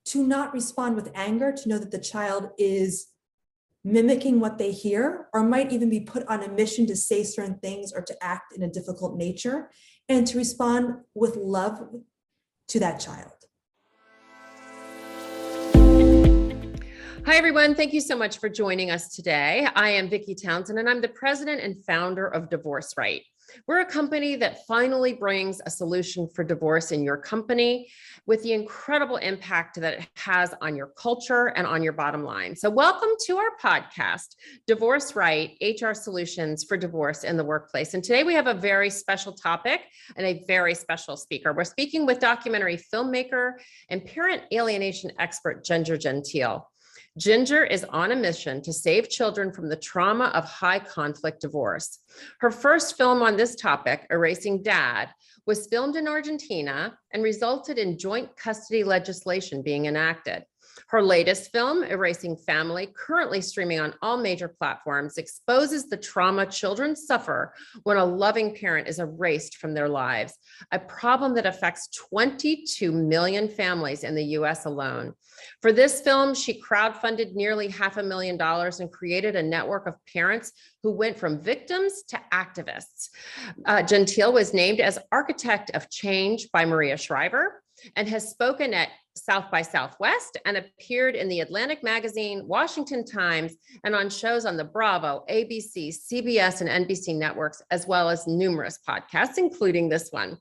to not respond with anger, to know that the child is mimicking what they hear, or might even be put on a mission to say certain things or to act in a difficult nature, and to respond with love to that child. Hi, everyone. Thank you so much for joining us today. I am Vicki Townsend, and I'm the president and founder of Divorce Right. We're a company that finally brings a solution for divorce in your company with the incredible impact that it has on your culture and on your bottom line. So welcome to our podcast, Divorce Right, HR Solutions for Divorce in the Workplace. And today we have a very special topic and a very special speaker. We're speaking with documentary filmmaker and parent alienation expert, Ginger Gentile. Ginger is on a mission to save children from the trauma of high conflict divorce. Her first film on this topic, Erasing Dad, was filmed in Argentina and resulted in joint custody legislation being enacted. Her latest film, Erasing Family, currently streaming on all major platforms, exposes the trauma children suffer when a loving parent is erased from their lives, a problem that affects 22 million families in the US alone. For this film, she crowdfunded nearly $500,000 and created a network of parents who went from victims to activists. Gentile was named as Architect of Change by Maria Shriver and has spoken at South by Southwest and appeared in the Atlantic Magazine, Washington Times, and on shows on the Bravo, ABC, CBS, and NBC networks, as well as numerous podcasts, including this one.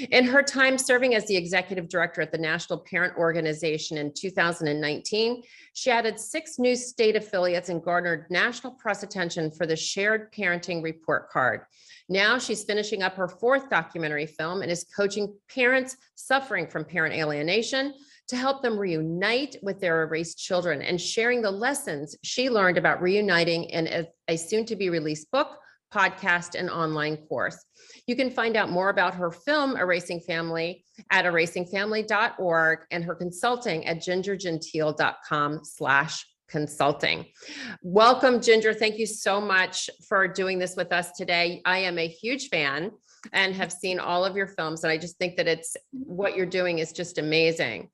In her time serving as the executive director at the National Parent Organization in 2019, she added 6 new state affiliates and garnered national press attention for the Shared Parenting Report Card. Now she's finishing up her 4th documentary film and is coaching parents suffering from parent alienation to help them reunite with their erased children and sharing the lessons she learned about reuniting in a soon-to-be released book, podcast, and online course. You can find out more about her film, Erasing Family, at erasingfamily.org and her consulting at gingergentile.com/consulting. Welcome, Ginger. Thank you so much for doing this with us today. I am a huge fan and have seen all of your films, and I just think that what you're doing is just amazing.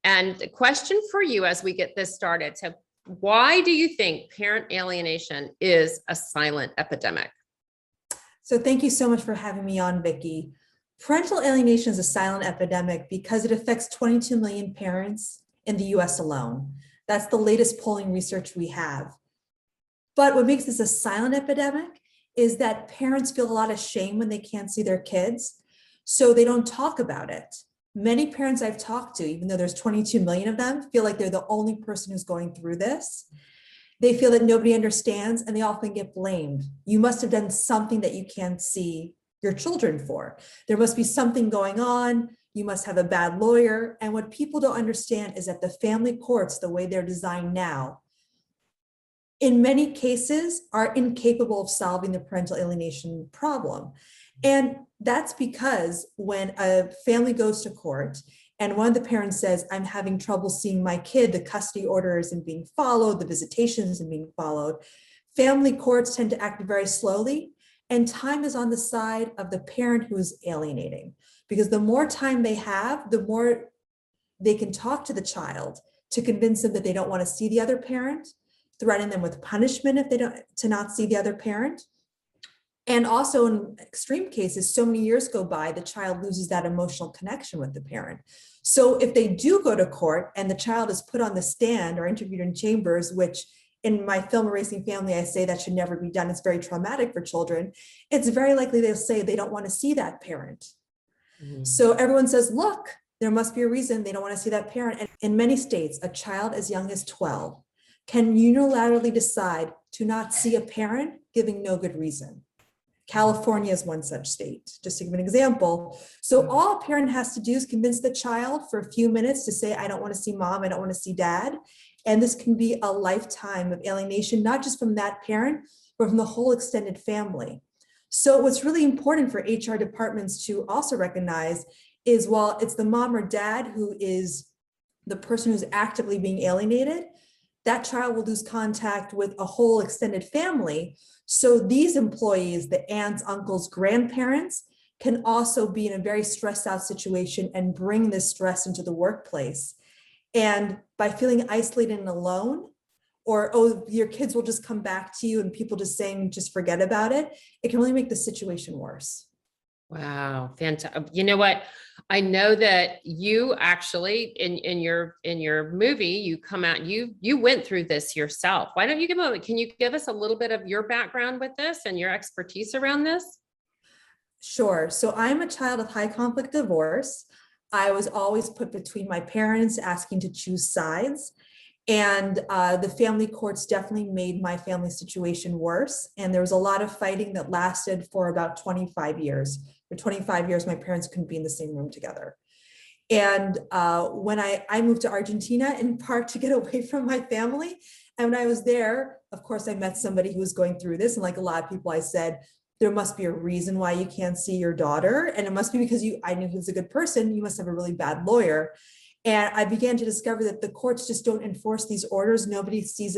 And a question for you as we get this started. So why do you think parent alienation is a silent epidemic? So thank you so much for having me on, Vicki. Parental alienation is a silent epidemic because it affects 22 million parents in the US alone. That's the latest polling research we have. But what makes this a silent epidemic is that parents feel a lot of shame when they can't see their kids, so they don't talk about it. Many parents I've talked to, even though there's 22 million of them, feel like they're the only person who's going through this. They feel that nobody understands, and they often get blamed. You must have done something that you can't see your children for. There must be something going on. You must have a bad lawyer. And what people don't understand is that the family courts, the way they're designed now, in many cases are incapable of solving the parental alienation problem. And that's because when a family goes to court and one of the parents says, I'm having trouble seeing my kid, the custody order isn't being followed, the visitation isn't being followed, family courts tend to act very slowly, and time is on the side of the parent who's alienating. Because the more time they have, the more they can talk to the child to convince them that they don't want to see the other parent, threaten them with punishment if they don't, to not see the other parent. And also in extreme cases, so many years go by, the child loses that emotional connection with the parent. So if they do go to court and the child is put on the stand or interviewed in chambers, which in my film, Erasing Family, I say that should never be done. It's very traumatic for children. It's very likely they'll say they don't want to see that parent. So everyone says, look, there must be a reason they don't want to see that parent. And in many states, a child as young as 12 can unilaterally decide to not see a parent, giving no good reason. California is one such state, just to give an example. So all a parent has to do is convince the child for a few minutes to say, I don't want to see mom, I don't want to see dad. And this can be a lifetime of alienation, not just from that parent, but from the whole extended family. So what's really important for HR departments to also recognize is while it's the mom or dad who is the person who's actively being alienated, that child will lose contact with a whole extended family. So these employees, the aunts, uncles, grandparents, can also be in a very stressed out situation and bring this stress into the workplace. And by feeling isolated and alone, or, oh, your kids will just come back to you and people just saying, just forget about it, it can really make the situation worse. Wow, fantastic. You know what? I know that you actually in your movie, you come out, you went through this yourself. Why don't you can you give us a little bit of your background with this and your expertise around this? Sure. So I'm a child of high conflict divorce. I was always put between my parents, asking to choose sides. And the family courts definitely made my family situation worse. And there was a lot of fighting that lasted for about 25 years. For 25 years, my parents couldn't be in the same room together. And when I moved to Argentina, in part to get away from my family. And when I was there, of course, I met somebody who was going through this. And like a lot of people, I said, there must be a reason why you can't see your daughter. And it must be because I knew he was a good person. You must have a really bad lawyer. And I began to discover that the courts just don't enforce these orders. Nobody sees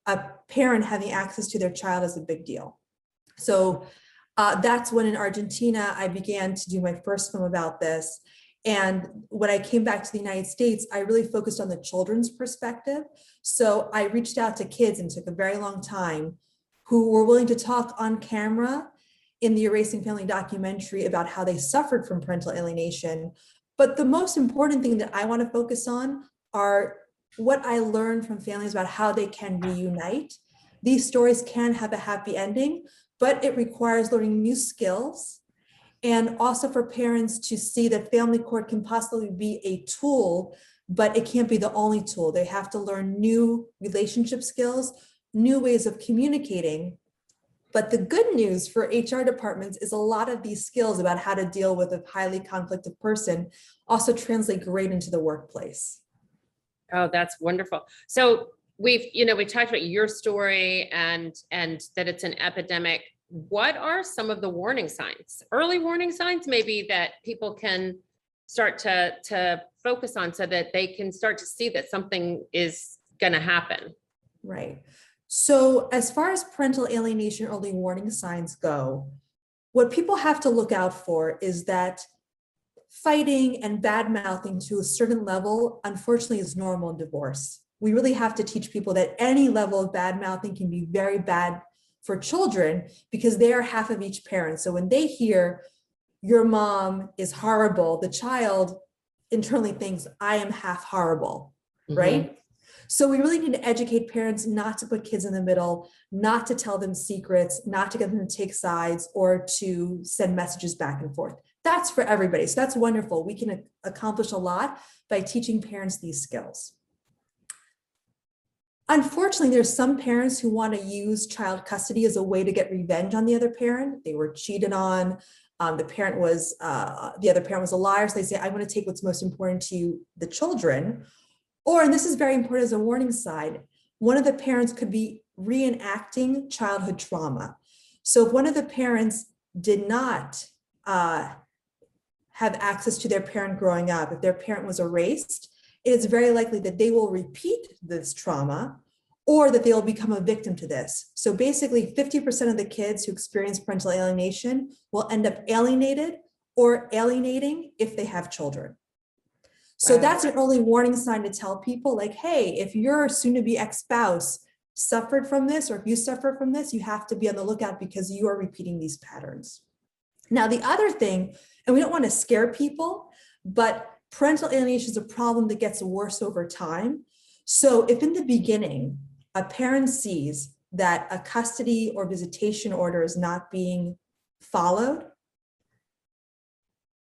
a parent having access to their child as a big deal. So that's when in Argentina, I began to do my first film about this. And when I came back to the United States, I really focused on the children's perspective. So I reached out to kids, and took a very long time, who were willing to talk on camera in the Erasing Family documentary about how they suffered from parental alienation. But the most important thing that I want to focus on are what I learned from families about how they can reunite. These stories can have a happy ending, but it requires learning new skills, and also for parents to see that family court can possibly be a tool, but it can't be the only tool. They have to learn new relationship skills, new ways of communicating. But the good news for HR departments is a lot of these skills about how to deal with a highly conflicted person also translate great into the workplace. Oh, that's wonderful. So we talked about your story and that it's an epidemic. What are some of the warning signs, early warning signs, maybe, that people can start to focus on so that they can start to see that something is going to happen? Right. So as far as parental alienation early warning signs go, what people have to look out for is that fighting and bad mouthing to a certain level, unfortunately, is normal in divorce. We really have to teach people that any level of bad mouthing can be very bad for children, because they are half of each parent. So when they hear your mom is horrible, the child internally thinks, I am half horrible, right? So we really need to educate parents not to put kids in the middle, not to tell them secrets, not to get them to take sides or to send messages back and forth. That's for everybody. So that's wonderful. We can accomplish a lot by teaching parents these skills. Unfortunately, there's some parents who want to use child custody as a way to get revenge on the other parent. They were cheated on. The other parent was a liar. So they say, I want to take what's most important to you, the children. Or, and this is very important as a warning side, one of the parents could be reenacting childhood trauma. So if one of the parents did not have access to their parent growing up, if their parent was erased, it is very likely that they will repeat this trauma, or that they will become a victim to this. So basically 50% of the kids who experience parental alienation will end up alienated or alienating if they have children. So Wow. That's an early warning sign to tell people, like, hey, if your soon-to-be ex-spouse suffered from this, or if you suffer from this, you have to be on the lookout, because you are repeating these patterns. Now, the other thing, and we don't want to scare people, but parental alienation is a problem that gets worse over time. So if in the beginning, a parent sees that a custody or visitation order is not being followed,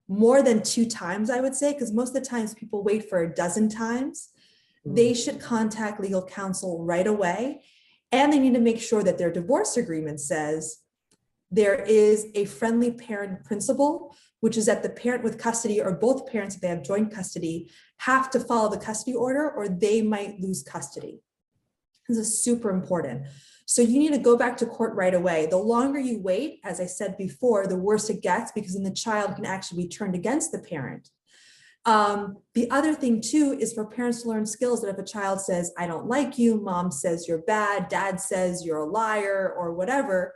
more than 2 times, I would say, because most of the times people wait for a dozen times, they should contact legal counsel right away. And they need to make sure that their divorce agreement says there is a friendly parent principle, which is that the parent with custody, or both parents, if they have joint custody, have to follow the custody order, or they might lose custody. This is super important. So you need to go back to court right away. The longer you wait, as I said before, the worse it gets, because then the child can actually be turned against the parent. The other thing too is for parents to learn skills that if a child says, I don't like you, mom says you're bad, dad says you're a liar, or whatever,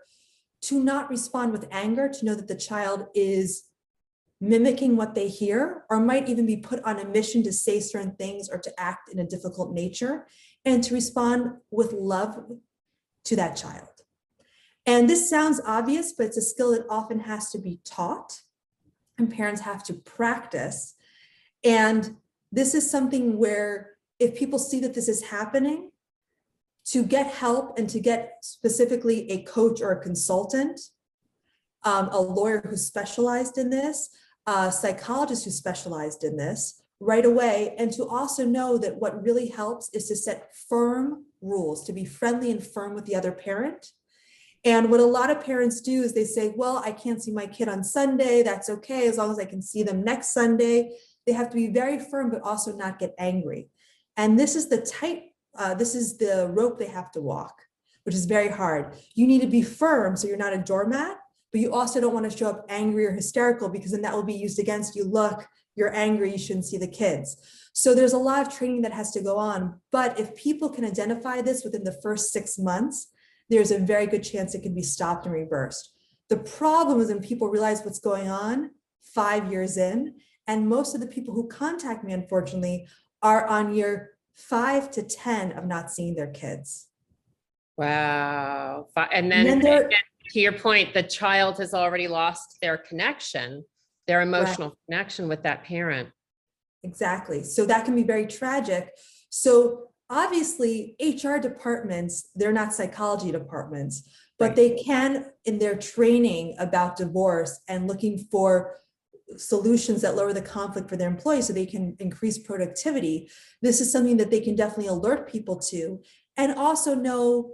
to not respond with anger, to know that the child is mimicking what they hear, or might even be put on a mission to say certain things or to act in a difficult nature, and to respond with love to that child. And this sounds obvious, but it's a skill that often has to be taught, and parents have to practice. And this is something where if people see that this is happening, to get help and to get specifically a coach or a consultant, a lawyer who specialized in this, a psychologist who specialized in this right away, and to also know that what really helps is to set firm rules, to be friendly and firm with the other parent. And what a lot of parents do is they say, well, I can't see my kid on Sunday. That's okay, as long as I can see them next Sunday. They have to be very firm, but also not get angry. And this is the rope they have to walk, which is very hard. You need to be firm so you're not a doormat, but you also don't want to show up angry or hysterical, because then that will be used against you. Look, you're angry, you shouldn't see the kids. So there's a lot of training that has to go on. But if people can identify this within the first 6 months, there's a very good chance it can be stopped and reversed. The problem is when people realize what's going on 5 years in, and most of the people who contact me, unfortunately, are on year 5 to 10 of not seeing their kids. Wow. And then to your point, the child has already lost their connection, their emotional connection with that parent. Exactly. So that can be very tragic. So obviously, HR departments, they're not psychology departments, but they can, in their training about divorce and looking for solutions that lower the conflict for their employees so they can increase productivity, this is something that they can definitely alert people to, and also know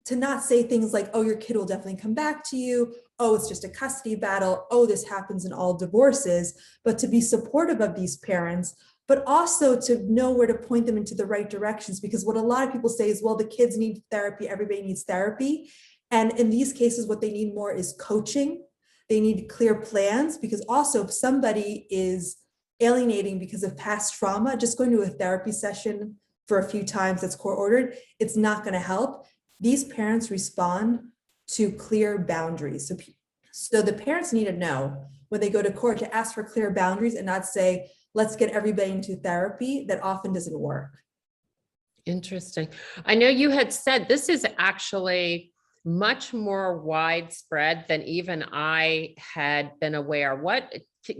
to not say things like, oh, your kid will definitely come back to you. Oh, it's just a custody battle. Oh, this happens in all divorces, but to be supportive of these parents, but also to know where to point them into the right directions. Because what a lot of people say is, well, the kids need therapy, everybody needs therapy. And in these cases, what they need more is coaching. They need clear plans, because also if somebody is alienating because of past trauma, just going to a therapy session for a few times that's court ordered, it's not going to help. These parents respond to clear boundaries. So the parents need to know when they go to court to ask for clear boundaries and not say, let's get everybody into therapy. That often doesn't work. Interesting. I know you had said this is actually much more widespread than even I had been aware.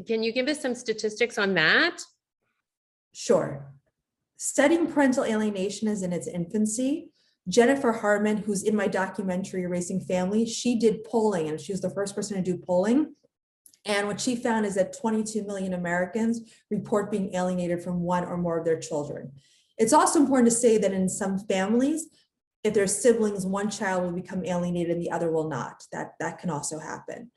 Can you give us some statistics on that? Sure. Studying parental alienation is in its infancy. Jennifer Harmon, who's in my documentary, Erasing Family, she did polling, and she was the first person to do polling. And what she found is that 22 million Americans report being alienated from one or more of their children. It's also important to say that in some families, if there's siblings, one child will become alienated and the other will not. That can also happen.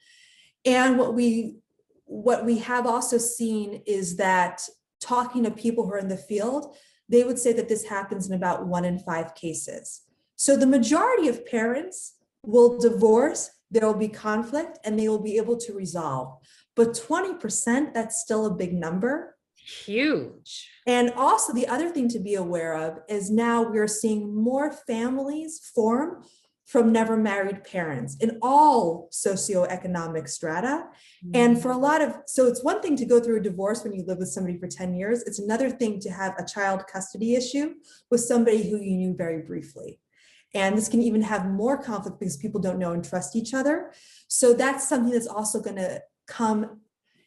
And what we have also seen is that talking to people who are in the field, they would say that this happens in about 1 in 5 cases. So the majority of parents will divorce, there will be conflict, and they will be able to resolve. But 20%, that's still a big number. Huge. And also the other thing to be aware of is now we're seeing more families form from never married parents in all socioeconomic strata. And for a lot of, so it's one thing to go through a divorce when you live with somebody for 10 years. It's another thing to have a child custody issue with somebody who you knew very briefly. And this can even have more conflict because people don't know and trust each other. So that's something that's also going to come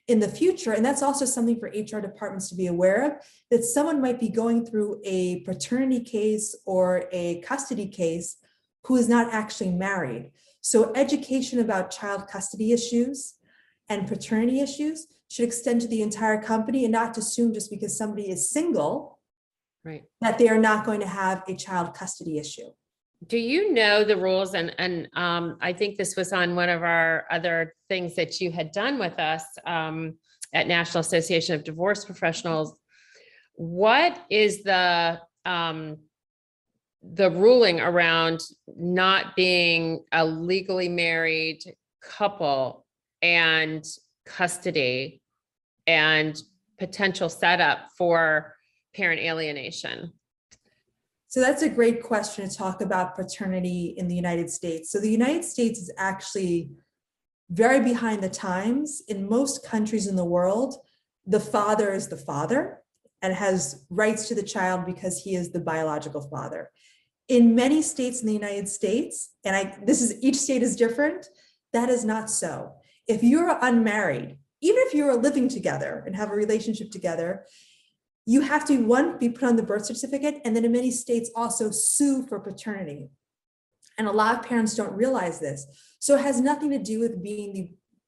in the future. And that's also something for HR departments to be aware of, that someone might be going through a paternity case or a custody case who is not actually married. So education about child custody issues and paternity issues should extend to the entire company, and not assume just because somebody is single, right, that they are not going to have a child custody issue. Do you know the rules? And I think this was on one of our other things that you had done with us at National Association of Divorce Professionals. What is the ruling around not being a legally married couple and custody and potential setup for parent alienation? So that's a great question to talk about paternity in the United States. So the United States is actually very behind the times. In most countries in the world, the father is the father and has rights to the child because he is the biological father. In many states in the United States, and each state is different, that is not so. If you're unmarried, even if you're living together and have a relationship together, you have to, one, be put on the birth certificate, and then in many states also sue for paternity. And a lot of parents don't realize this. So it has nothing to do with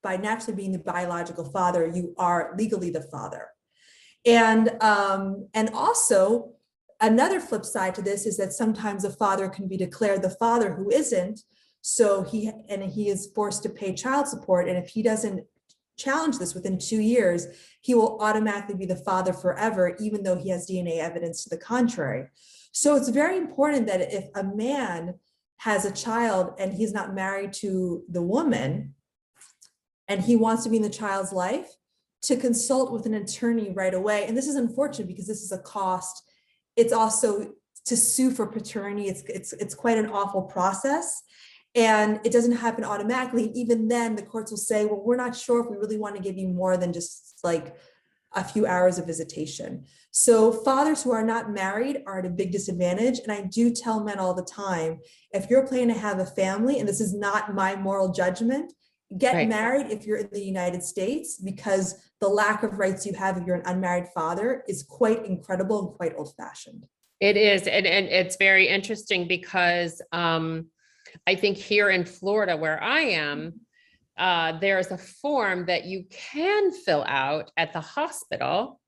by naturally being the biological father, you are legally the father. And also another flip side to this is that sometimes a father can be declared the father who isn't. So he is forced to pay child support. And if he doesn't challenge this within 2 years, he will automatically be the father forever, even though he has DNA evidence to the contrary. So it's very important that if a man has a child and he's not married to the woman and he wants to be in the child's life, to consult with an attorney right away. And this is unfortunate because this is a cost. It's also to sue for paternity. It's quite an awful process. And it doesn't happen automatically. Even then, the courts will say, well, we're not sure if we really want to give you more than just like a few hours of visitation. So fathers who are not married are at a big disadvantage. And I do tell men all the time, if you're planning to have a family, and this is not my moral judgment, get married if you're in the United States, because the lack of rights you have if you're an unmarried father is quite incredible and quite old-fashioned. It is. And it's very interesting because I think here in Florida, where I am, there's a form that you can fill out at the hospital,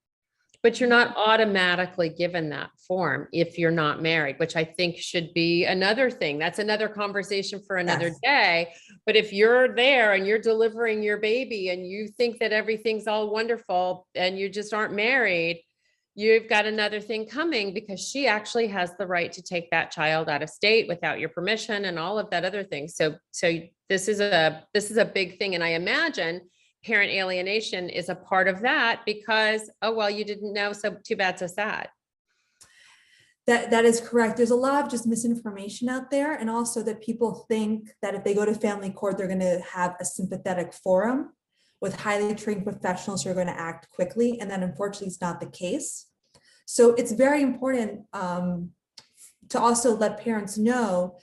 but you're not automatically given that form if you're not married, which I think should be another thing. That's another conversation for another day. But if you're there and you're delivering your baby and you think that everything's all wonderful and you just aren't married, you've got another thing coming, because she actually has the right to take that child out of state without your permission and all of that other thing. So this is a big thing. And I imagine parent alienation is a part of that because, oh, well, you didn't know, so too bad, so sad. That is correct. There's a lot of just misinformation out there. And also that people think that if they go to family court, they're going to have a sympathetic forum with highly trained professionals who are going to act quickly. And that unfortunately is not the case. So it's very important to also let parents know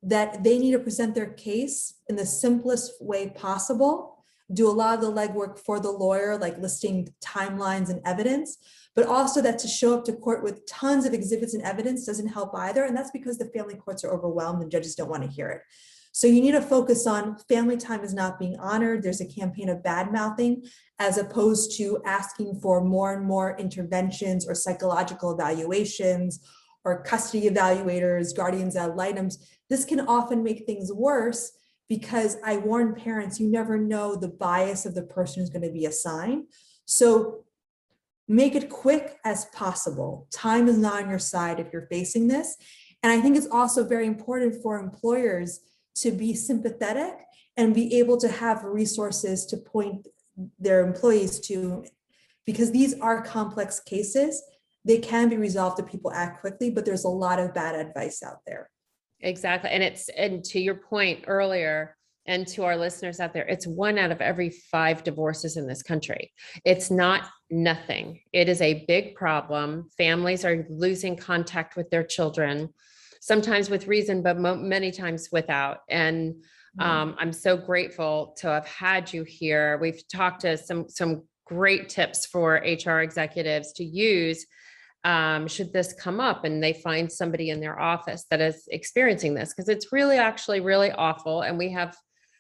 that they need to present their case in the simplest way possible, do a lot of the legwork for the lawyer, like listing timelines and evidence, but also that to show up to court with tons of exhibits and evidence doesn't help either. And that's because the family courts are overwhelmed and judges don't want to hear it. So you need to focus on family time is not being honored. There's a campaign of bad mouthing, as opposed to asking for more and more interventions or psychological evaluations or custody evaluators, guardians ad litem. This can often make things worse, because I warn parents, you never know the bias of the person who's going to be assigned. So make it quick as possible. Time is not on your side if you're facing this. And I think it's also very important for employers to be sympathetic and be able to have resources to point their employees to, because these are complex cases. They can be resolved if people act quickly, but there's a lot of bad advice out there. Exactly. And to your point earlier, and to our listeners out there, it's 1 out of every 5 divorces in this country. It's not nothing. It is a big problem. Families are losing contact with their children, sometimes with reason, but many times without. And I'm so grateful to have had you here. We've talked to some great tips for HR executives to use should this come up and they find somebody in their office that is experiencing this, because it's actually really awful. And we have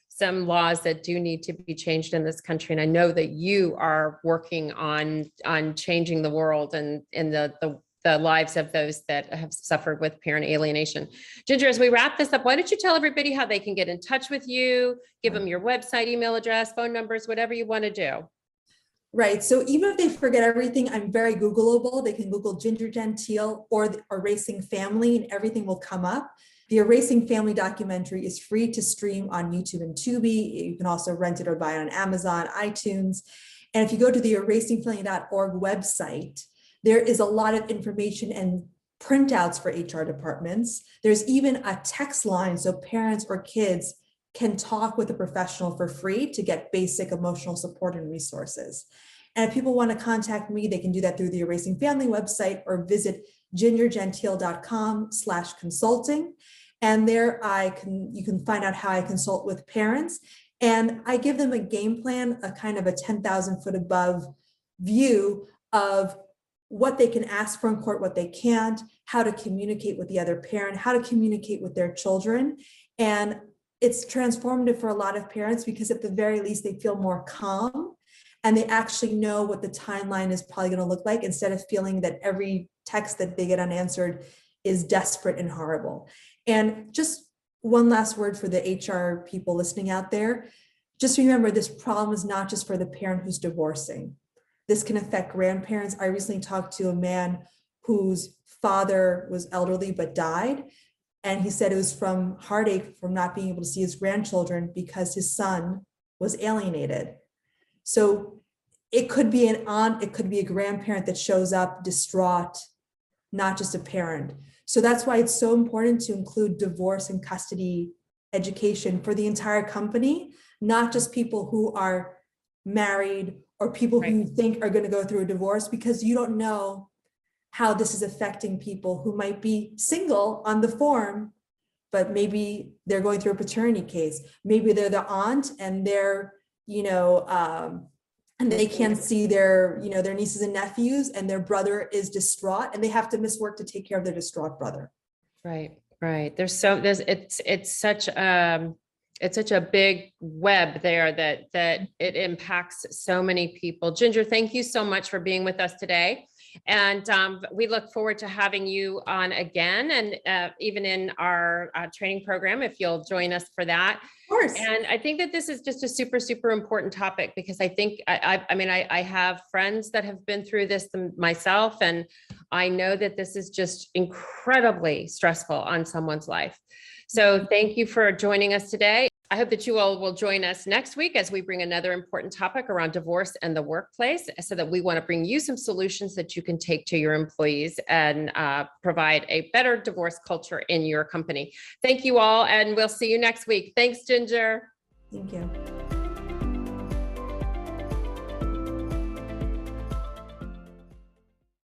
some laws that do need to be changed in this country. And I know that you are working on changing the world and in the lives of those that have suffered with parent alienation. Ginger, as we wrap this up, why don't you tell everybody how they can get in touch with you, give them your website, email address, phone numbers, whatever you want to do. Right. So even if they forget everything, I'm very Googleable. They can Google Ginger Gentile or the Erasing Family and everything will come up. The Erasing Family documentary is free to stream on YouTube and Tubi. You can also rent it or buy it on Amazon, iTunes. And if you go to the erasingfamily.org website, there is a lot of information and printouts for HR departments. There's even a text line so parents or kids can talk with a professional for free to get basic emotional support and resources. And if people want to contact me, they can do that through the Erasing Family website or visit gingergentile.com/consulting. And there you can find out how I consult with parents. And I give them a game plan, a kind of a 10,000 foot above view of what they can ask for in court, what they can't, how to communicate with the other parent, how to communicate with their children. And it's transformative for a lot of parents because at the very least, they feel more calm and they actually know what the timeline is probably going to look like instead of feeling that every text that they get unanswered is desperate and horrible. And just one last word for the HR people listening out there. Just remember, this problem is not just for the parent who's divorcing. This can affect grandparents. I recently talked to a man whose father was elderly but died. And he said it was from heartache from not being able to see his grandchildren because his son was alienated. So it could be an aunt, it could be a grandparent that shows up distraught, not just a parent. So that's why it's so important to include divorce and custody education for the entire company, not just people who are married or people who you think are going to go through a divorce, because you don't know how this is affecting people who might be single on the form, but maybe they're going through a paternity case. Maybe they're the aunt and they're, and they can't see their, their nieces and nephews, and their brother is distraught and they have to miss work to take care of their distraught brother. Right. It's such a big web there that it impacts so many people. Ginger, thank you so much for being with us today. And we look forward to having you on again, and even in our training program, if you'll join us for that. Of course. And I think that this is just a super, super important topic, because I think, I have friends that have been through this myself, and I know that this is just incredibly stressful on someone's life. So thank you for joining us today. I hope that you all will join us next week as we bring another important topic around divorce and the workplace, so that we want to bring you some solutions that you can take to your employees and provide a better divorce culture in your company. Thank you all, and we'll see you next week. Thanks, Ginger. Thank you.